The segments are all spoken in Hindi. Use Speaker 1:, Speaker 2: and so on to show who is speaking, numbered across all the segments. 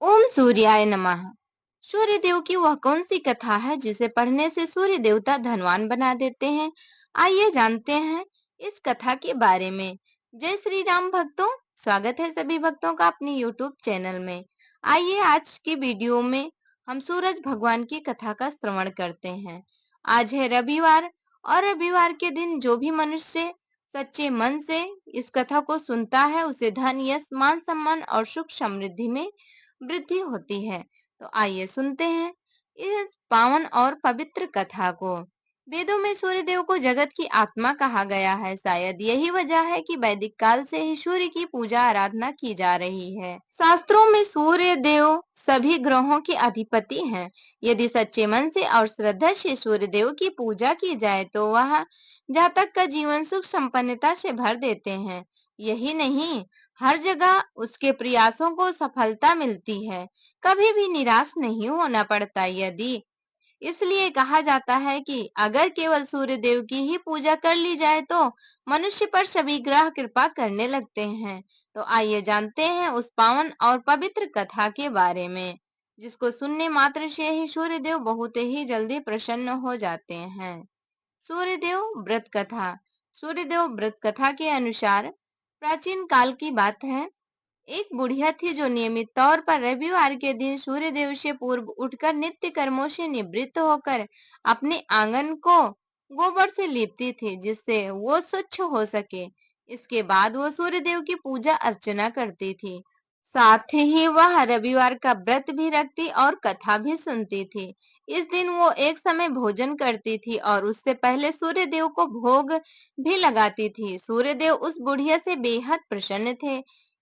Speaker 1: ओम सूर्याय नमः। सूर्य देव की वह कौन सी कथा है जिसे पढ़ने से सूर्य देवता धनवान बना देते हैं? आइए जानते हैं इस कथा के बारे में। जय श्री राम भक्तों, स्वागत है सभी भक्तों का अपनी यूट्यूब चैनल में। आइए आज की वीडियो में हम सूरज भगवान की कथा का श्रवण करते हैं। आज है रविवार और रविवार के दिन जो भी मनुष्य सच्चे मन से इस कथा को सुनता है उसे धन, यश, मान, सम्मान और सुख समृद्धि में वृद्धि होती है। तो आइए सुनते हैं इस पावन और पवित्र कथा को। वेदों में सूर्य देव को जगत की आत्मा कहा गया है। शायद यही वजह है कि वैदिक काल से ही सूर्य की पूजा आराधना की जा रही है। शास्त्रों में सूर्य देव सभी ग्रहों के अधिपति हैं। यदि सच्चे मन से और श्रद्धा से सूर्य देव की पूजा की जाए तो वह जातक का जीवन सुख संपन्नता से भर देते हैं। यही नहीं, हर जगह उसके प्रयासों को सफलता मिलती है। कभी भी निराश नहीं होना पड़ता। यदि इसलिए कहा जाता है कि अगर केवल सूर्य देव की ही पूजा कर ली जाए तो मनुष्य पर सभी ग्रह कृपा करने लगते हैं। तो आइए जानते हैं उस पावन और पवित्र कथा के बारे में, जिसको सुनने मात्र से ही सूर्य देव बहुत ही जल्दी प्रसन्न हो जाते हैं। सूर्यदेव व्रत कथा। सूर्यदेव व्रत कथा के अनुसार प्राचीन काल की बात है। एक बुढ़िया थी जो नियमित तौर पर रविवार के दिन सूर्य देव से पूर्व उठकर नित्य कर्मों से निवृत्त होकर अपने आंगन को गोबर से लीपती थी, जिससे वो स्वच्छ हो सके। इसके बाद वो सूर्य देव की पूजा अर्चना करती थी। साथ ही वह रविवार का व्रत भी रखती और कथा भी सुनती थी। इस दिन वो एक समय भोजन करती थी और उससे पहले सूर्य देव को भोग भी लगाती थी। सूर्य देव उस बुढ़िया से बेहद प्रसन्न थे।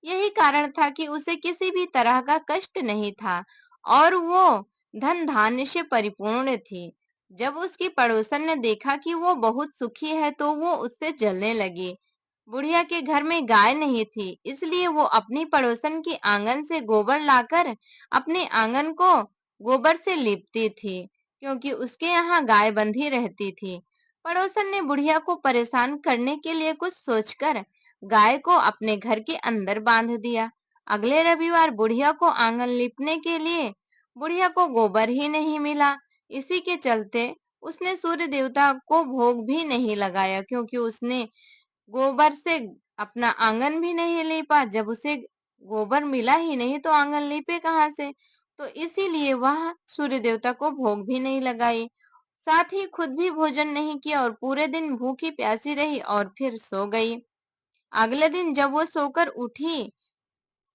Speaker 1: यही कारण था कि उसे किसी भी तरह का कष्ट नहीं था और वो धन धान्य से परिपूर्ण थी। जब उसकी पड़ोसन ने देखा कि वो बहुत सुखी है तो वो उससे जलने लगी। बुढ़िया के घर में गाय नहीं थी, इसलिए वो अपनी पड़ोसन के आंगन से गोबर लाकर अपने आंगन को गोबर से लीपती थी, क्योंकि उसके यहाँ गाय बंधी रहती थी। पड़ोसन ने बुढ़िया को परेशान करने के लिए कुछ सोचकर गाय को अपने घर के अंदर बांध दिया। अगले रविवार बुढ़िया को आंगन लीपने के लिए बुढ़िया को गोबर ही नहीं मिला। इसी के चलते उसने सूर्य देवता को भोग भी नहीं लगाया, क्योंकि उसने गोबर से अपना आंगन भी नहीं लीपा। जब उसे गोबर मिला ही नहीं तो आंगन लीपे कहाँ से? तो इसीलिए वह सूर्य देवता को भोग भी नहीं लगाई, साथ ही खुद भी भोजन नहीं किया और पूरे दिन भूखी प्यासी रही और फिर सो गई। अगले दिन जब वो सोकर उठी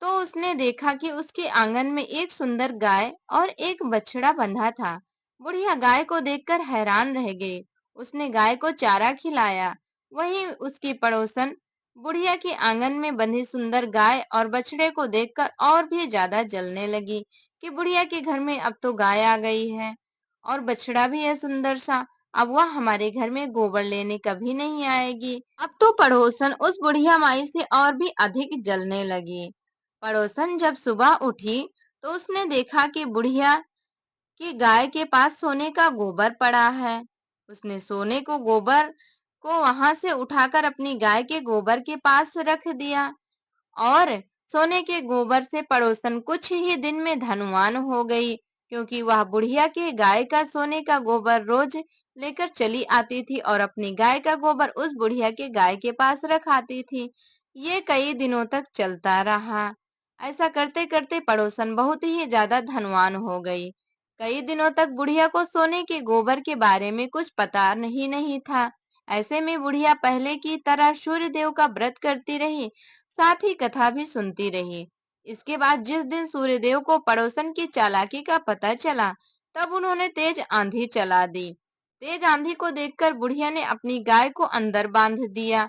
Speaker 1: तो उसने देखा कि उसके आंगन में एक सुंदर गाय और एक बछड़ा बंधा था। बुढ़िया गाय को देखकर हैरान रह गई। उसने गाय को चारा खिलाया। वहीं उसकी पड़ोसन बुढ़िया के आंगन में बंधी सुंदर गाय और बछड़े को देखकर और भी ज्यादा जलने लगी कि बुढ़िया के घर में अब तो गाय आ गई है और बछड़ा भी है सुंदर सा। अब वह हमारे घर में गोबर लेने कभी नहीं आएगी। अब तो पड़ोसन उस बुढ़िया माई से और भी अधिक जलने लगी। पड़ोसन जब सुबह उठी तो उसने देखा कि बुढ़िया की गाय के पास सोने का गोबर पड़ा है। उसने सोने को गोबर को वहां से उठाकर अपनी गाय के गोबर के पास रख दिया और सोने के गोबर से पड़ोसन कुछ ही दिन में धनवान हो गई, क्योंकि वह बुढ़िया के गाय का सोने का गोबर रोज लेकर चली आती थी और अपनी गाय का गोबर उस बुढ़िया के गाय के पास रखाती थी। ये कई दिनों तक चलता रहा। ऐसा करते करते पड़ोसन बहुत ही ज्यादा धनवान हो गई। कई दिनों तक बुढ़िया को सोने के गोबर के बारे में कुछ पता नहीं था। ऐसे में बुढ़िया पहले की तरह सूर्य देव का व्रत करती रही, साथ ही कथा भी सुनती रही। इसके बाद जिस दिन सूर्यदेव को पड़ोसन की चालाकी का पता चला, तब उन्होंने तेज आंधी चला दी। तेज आंधी को देखकर बुढ़िया ने अपनी गाय को अंदर बांध दिया।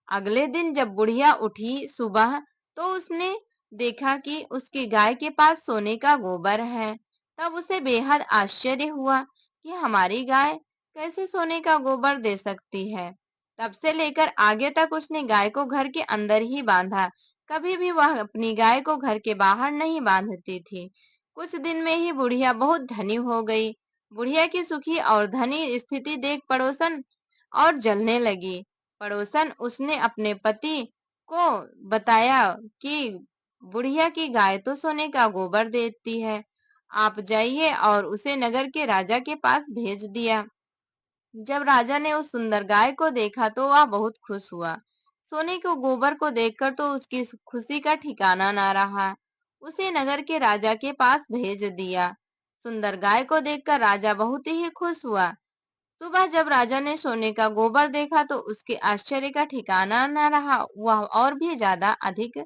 Speaker 1: अगले दिन जब बुढ़िया उठी सुबह तो उसने देखा कि उसकी गाय के पास सोने का गोबर है। तब उसे बेहद आश्चर्य हुआ कि हमारी गाय कैसे सोने का गोबर दे सकती है। तब से लेकर आगे तक उसने गाय को घर के अंदर ही बांधा। कभी भी वह अपनी गाय को घर के बाहर नहीं बांधती थी। कुछ दिन में ही बुढ़िया बहुत धनी हो गई। बुढ़िया की सुखी और धनी स्थिति देख पड़ोसन और जलने लगी। पड़ोसन उसने अपने पति को बताया कि बुढ़िया की गाय तो सोने का गोबर देती है। आप जाइए और उसे नगर के राजा के पास भेज दिया। जब राजा ने उस सुंदर गाय को देखा तो वह बहुत खुश हुआ। सोने के गोबर को देखकर तो उसकी खुशी का ठिकाना ना रहा। उसे नगर के राजा के पास भेज दिया। सुंदर गाय को देखकर राजा बहुत ही खुश हुआ। सुबह जब राजा ने सोने का गोबर देखा तो उसके आश्चर्य का ठिकाना न रहा। वह और भी ज्यादा अधिक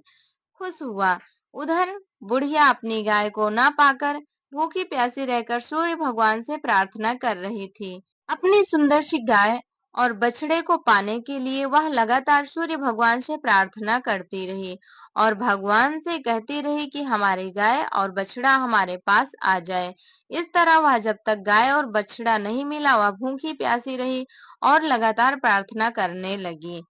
Speaker 1: खुश हुआ। उधर बुढ़िया अपनी गाय को ना पाकर भूखी प्यासी रहकर सूर्य भगवान से प्रार्थना कर रही थी। अपनी सुंदर सी गाय और बछड़े को पाने के लिए वह लगातार सूर्य भगवान से प्रार्थना करती रही और भगवान से कहती रही कि हमारी गाय और बछड़ा हमारे पास आ जाए। इस तरह वह जब तक गाय और बछड़ा नहीं मिला वह भूखी प्यासी रही और लगातार प्रार्थना करने लगी।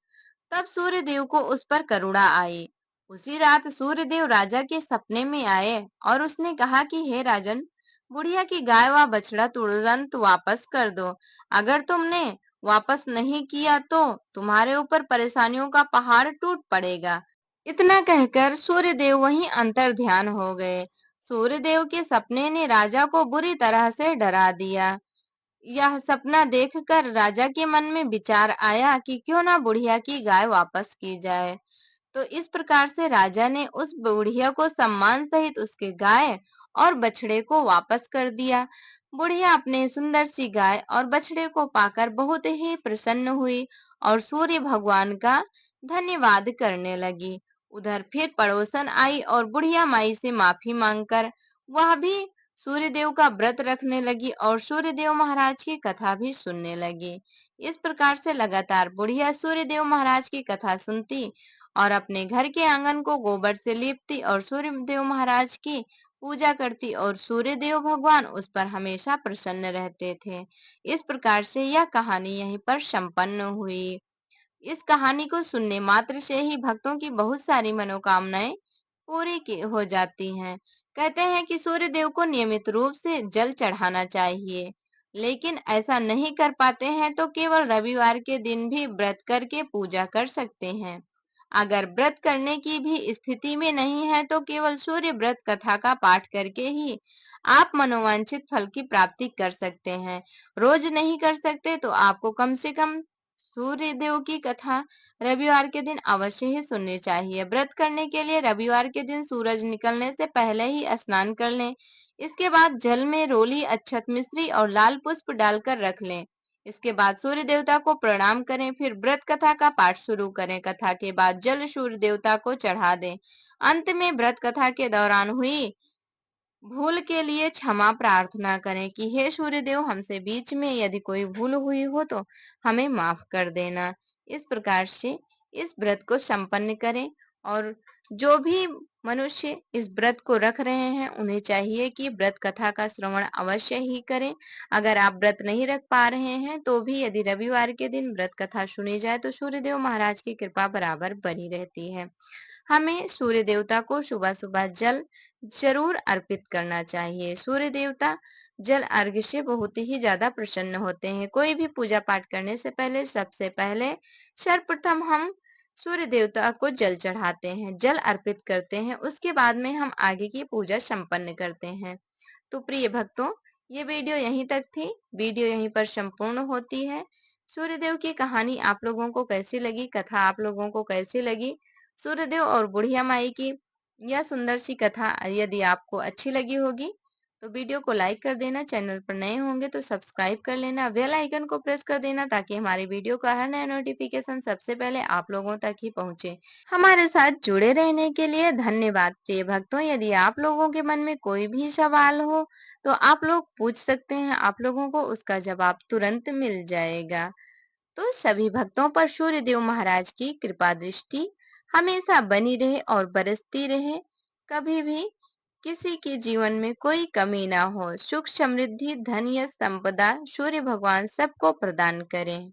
Speaker 1: तब सूर्यदेव को उस पर करुणा आई। उसी रात सूर्यदेव राजा के सपने में आए और उसने कहा कि हे राजन, बुढ़िया की गाय व बछड़ा तुरंत वापस कर दो। अगर तुमने वापस नहीं किया तो तुम्हारे ऊपर परेशानियों का पहाड़ टूट पड़ेगा। इतना कहकर सूर्यदेव वहीं अंतर ध्यान हो गए। सूर्यदेव के सपने ने राजा को बुरी तरह से डरा दिया। यह सपना देखकर राजा के मन में विचार आया कि क्यों ना बुढ़िया की गाय वापस की जाए। तो इस प्रकार से राजा ने उस बुढ़िया को सम्मान सहित उसके गाय और बछड़े को वापस कर दिया। बुढ़िया अपने सुंदर सी गाय और बछड़े को पाकर बहुत ही प्रसन्न हुई और सूर्य भगवान का धन्यवाद करने लगी। उधर फिर पड़ोसन आई और बुढ़िया माई से माफी मांगकर वह भी सूर्यदेव का व्रत रखने लगी और सूर्यदेव महाराज की कथा भी सुनने लगी। इस प्रकार से लगातार बुढ़िया सूर्यदेव महाराज की कथा सुनती और अपने घर के आंगन को गोबर से लीपती और सूर्यदेव महाराज की पूजा करती और सूर्यदेव भगवान उस पर हमेशा प्रसन्न रहते थे। इस प्रकार से यह कहानी यहीं पर संपन्न हुई। इस कहानी को सुनने मात्र से ही भक्तों की बहुत सारी मनोकामनाएं पूरी हो जाती हैं। कहते हैं कि सूर्य देव को नियमित रूप से जल चढ़ाना चाहिए, लेकिन ऐसा नहीं कर पाते हैं तो केवल रविवार के दिन भी व्रत करके पूजा कर सकते हैं। अगर व्रत करने की भी स्थिति में नहीं है तो केवल सूर्य व्रत कथा का पाठ करके ही आप मनोवांछित फल की प्राप्ति कर सकते हैं। रोज नहीं कर सकते तो आपको कम से कम सूर्य देव की कथा रविवार के दिन अवश्य ही सुननी चाहिए। व्रत करने के लिए रविवार के दिन सूरज निकलने से पहले ही स्नान कर लें। इसके बाद जल में रोली, अक्षत, मिश्री और लाल पुष्प डालकर रख लें। इसके बाद सूर्य देवता को प्रणाम करें, फिर व्रत कथा का पाठ शुरू करें। कथा के बाद जल सूर्य देवता को चढ़ा दें। अंत में व्रत कथा के दौरान हुई भूल के लिए क्षमा प्रार्थना करें कि हे सूर्यदेव, हमसे बीच में यदि कोई भूल हुई हो तो हमें माफ कर देना। इस प्रकार से इस व्रत को संपन्न करें और जो भी मनुष्य इस व्रत को रख रहे हैं उन्हें चाहिए कि व्रत कथा का श्रवण अवश्य ही करें। अगर आप व्रत नहीं रख पा रहे हैं तो भी यदि रविवार के दिन व्रत कथा सुनी जाए तो सूर्यदेव महाराज की कृपा बराबर बनी रहती है। हमें सूर्य देवता को सुबह सुबह जल जरूर अर्पित करना चाहिए। सूर्य देवता जल अर्घ्य से बहुत ही ज्यादा प्रसन्न होते हैं। कोई भी पूजा पाठ करने से पहले सबसे पहले सर्वप्रथम हम सूर्य देवता को जल चढ़ाते हैं, जल अर्पित करते हैं। उसके बाद में हम आगे की पूजा संपन्न करते हैं। तो प्रिय भक्तों, ये वीडियो यहीं तक थी। वीडियो यहीं पर संपूर्ण होती है। सूर्यदेव की कहानी आप लोगों को कैसी लगी, कथा आप लोगों को कैसी लगी, सूर्यदेव और बुढ़िया माई की यह सुंदर सी कथा यदि आपको अच्छी लगी होगी तो वीडियो को लाइक कर देना। चैनल पर नए होंगे तो सब्सक्राइब कर लेना, बेल आइकन को प्रेस कर देना ताकि हमारी वीडियो का हर नया नोटिफिकेशन सबसे पहले आप लोगों तक ही पहुंचे। हमारे साथ जुड़े रहने के लिए धन्यवाद। प्रिय भक्तों, यदि आप लोगों के मन में कोई भी सवाल हो तो आप लोग पूछ सकते हैं। आप लोगों को उसका जवाब तुरंत मिल जाएगा। तो सभी भक्तों पर सूर्यदेव महाराज की कृपा दृष्टि हमेशा बनी रहे और बरसती रहे। कभी भी किसी के जीवन में कोई कमी ना हो। सुख, समृद्धि, धन या संपदा सूर्य भगवान सबको प्रदान करें।